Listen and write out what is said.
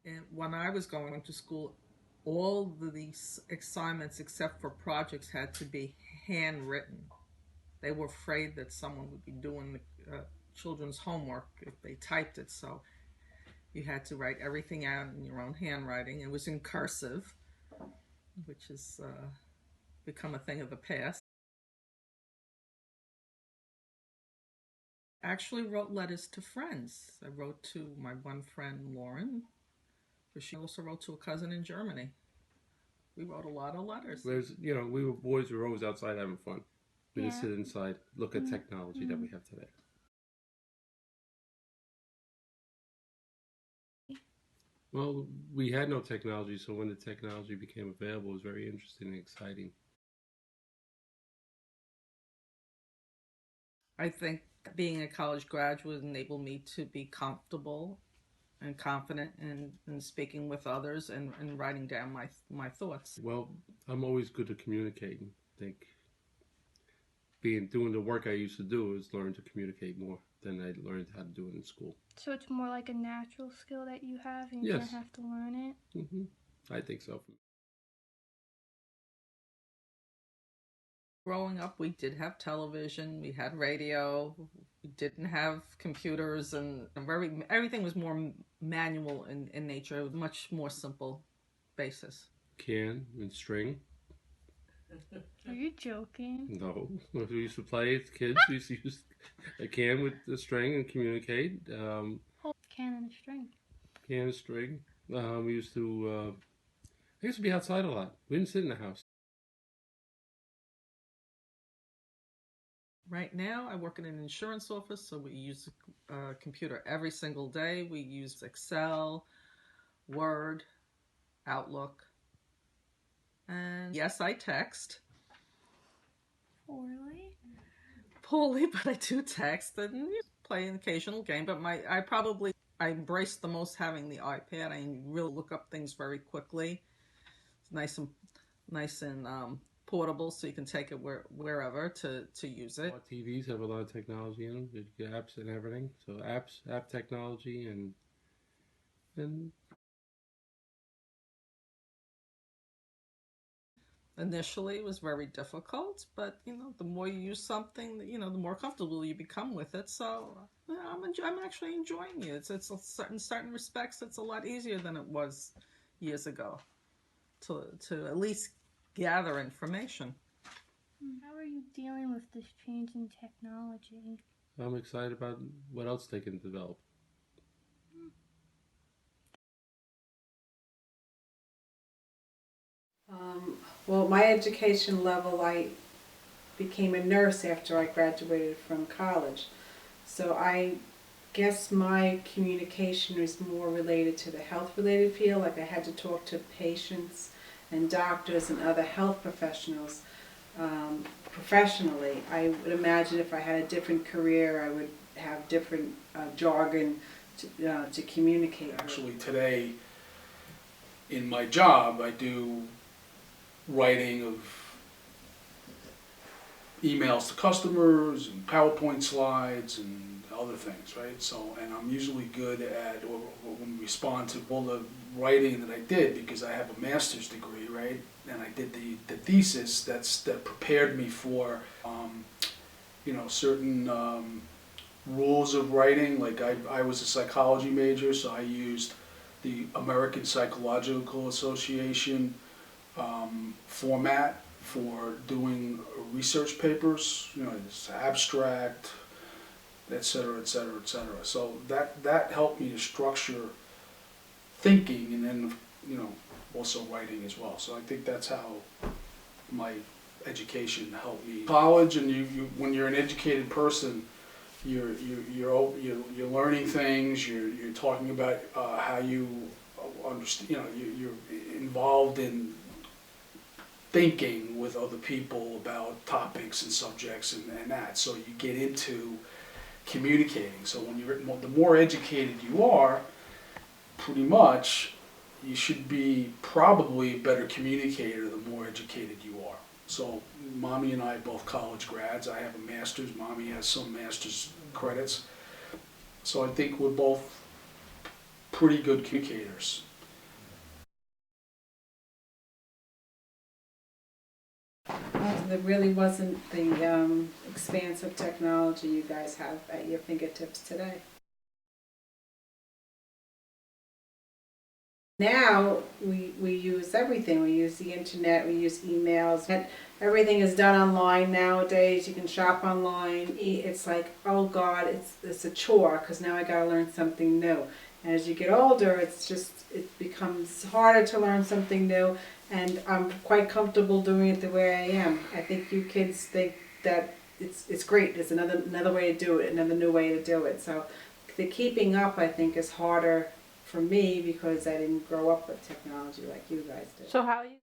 And when I was going to school, all the assignments except for projects had to be handwritten. They were afraid that someone would be doing the children's homework if they typed it, so you had to write everything out in your own handwriting. It was in cursive, which has become a thing of the past. I actually wrote letters to friends. I wrote to my one friend, Lauren, but she also wrote to a cousin in Germany. We wrote a lot of letters. Whereas, we were boys, we were always outside having fun. We didn't sit inside, look at technology that we have today. Well, we had no technology, so when the technology became available, it was very interesting and exciting. I think being a college graduate enabled me to be comfortable and confident in speaking with others and writing down my thoughts. Well, I'm always good at communicating. I think doing the work I used to do is learn to communicate more than I learned how to do it in school. So it's more like a natural skill that you have and you Yes. don't have to learn it? Mm-hmm. I think so. Growing up, we did have television, we had radio, we didn't have computers, and everything was more manual in nature, much more simple basis. Can and string. Are you joking? No. We used to play as kids. We used to use a can with the string and communicate. Can and a string. Can and string. We used to, I used to be outside a lot. We didn't sit in the house. Right now, I work in an insurance office, so we use a computer every single day. We use Excel, Word, Outlook, and yes, I text. Poorly, but I do text and play an occasional game. But I embrace the most having the iPad. I really look up things very quickly. It's nice and portable, so you can take it wherever to use it. TVs have a lot of technology in them. You get apps and everything. So app technology and initially it was very difficult, but the more you use something, the more comfortable you become with it. So I'm actually enjoying it. It's in certain respects, it's a lot easier than it was years ago to at least gather information. How are you dealing with this change in technology? I'm excited about what else they can develop. Well, my education level, I became a nurse after I graduated from college. So I guess my communication is more related to the health-related field. Like I had to talk to patients and doctors and other health professionals professionally. I would imagine if I had a different career, I would have different jargon to communicate. Actually, today in my job, I do writing of emails to customers and PowerPoint slides and other things, right? So, and I'm usually good at, or when we respond to all the writing that I did, because I have a master's degree, right? And I did the thesis that prepared me for, certain rules of writing. Like I was a psychology major, so I used the American Psychological Association format for doing research papers, it's abstract, et cetera, et cetera, et cetera. So that helped me to structure thinking and then, also writing as well. So I think that's how my education helped me. College, and you when you're an educated person, you're learning things. You're talking about how you understand. You're involved in thinking with other people about topics and subjects and that. So you get into communicating. So the more educated you are, pretty much, you should be probably a better communicator the more educated you are. So Mommy and I both college grads. I have a master's. Mommy has some master's credits. So I think we're both pretty good communicators. there really wasn't the expansive technology you guys have at your fingertips today. Now we use everything. We use the internet, we use emails. Everything is done online nowadays. You can shop online. It's like, oh God, it's a chore because now I got to learn something new. And as you get older, it becomes harder to learn something new. And I'm quite comfortable doing it the way I am. I think you kids think that it's great. It's another way to do it, another new way to do it. So the keeping up, I think, is harder for me because I didn't grow up with technology like you guys did. So how you